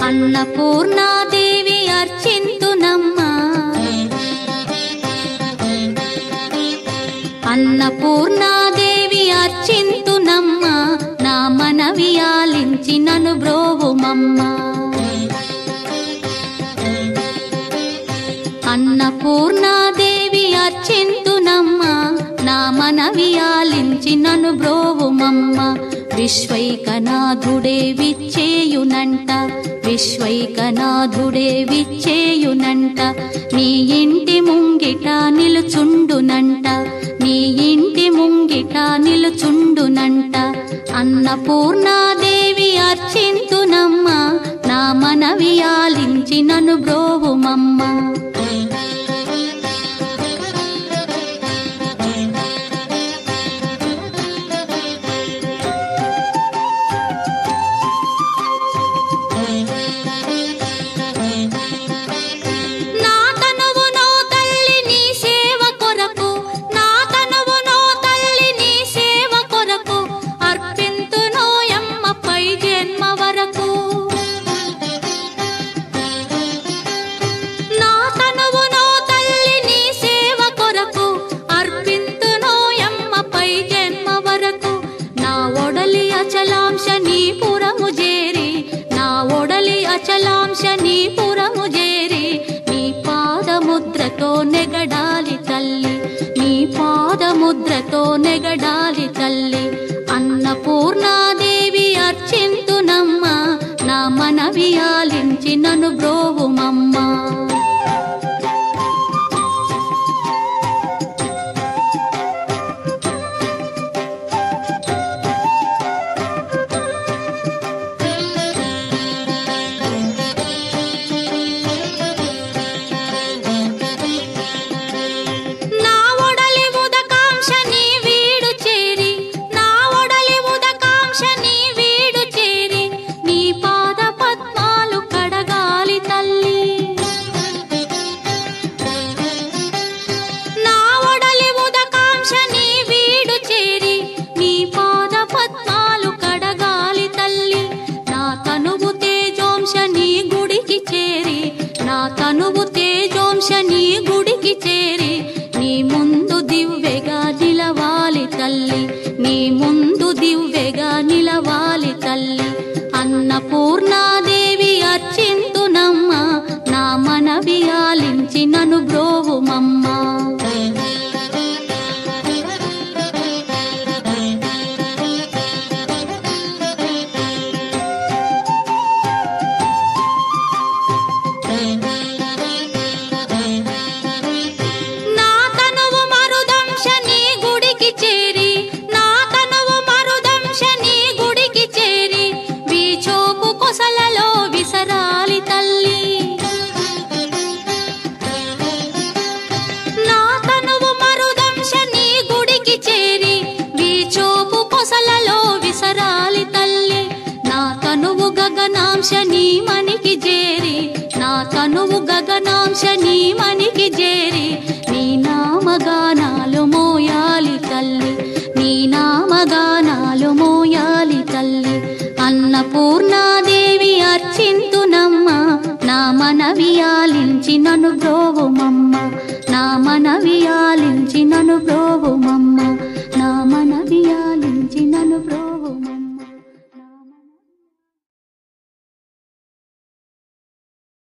అన్నపూర్ణాదేవి అర్చింతునమ్మా, అన్నపూర్ణాదేవి అర్చింతునమ్మా, నా మనవి ఆలించి నన్ను బ్రోవుమమ్మా. అన్నపూర్ణాదేవి అర్చింతునమ్మా, నా మనవి ఆలించి నన్ను బ్రోవుమమ్మా. విశ్వైకనాథుడే విచ్చేయునంట, విశ్వైకనాథుడే విచ్చేయునంట, నీ ఇంటి ముంగిట నిలుచుండునంట, నీ ఇంటి ముంగిట నిలుచుండునంట. అన్నపూర్ణాదేవి అర్చింతునమ్మా, నా మనవి ఆలించి నన్ను బ్రోవుమమ్మా. అచలాంశనీపురము చేరి నీ పాదముద్రతో నెగడాలి తల్లి, నీ పాదముద్రతో నెగడాలి తల్లి. అన్నపూర్ణాదేవి అర్చింతునమ్మా, నా మనవి ఆలించి నన్ను బ్రోవుమమ్మా. తనువు తేజోంశని గుడికి చేరి నీ ముందు దివ్వెగా నిలవాలి తల్లి, నీ ముందు దివ్వెగా నిలవాలి తల్లి. అన్నపూర్ణాదేవి అర్చింతునమ్మా, నా మనవి ఆలించి నన్ను బ్రోవుమమ్మా. గగనాంశని మనికి చేరి, నా తనువు గగనాంశని మనికి చేరి నీ నామగానాలు మోయాలి తల్లి, నీ నామగానాలు మోయాలి తల్లి. అన్నపూర్ణాదేవి అర్చింతునమ్మా, నా మనవి ఆలించి నన్ను బ్రోవుమమ్మా, నా మనవి ఆలించి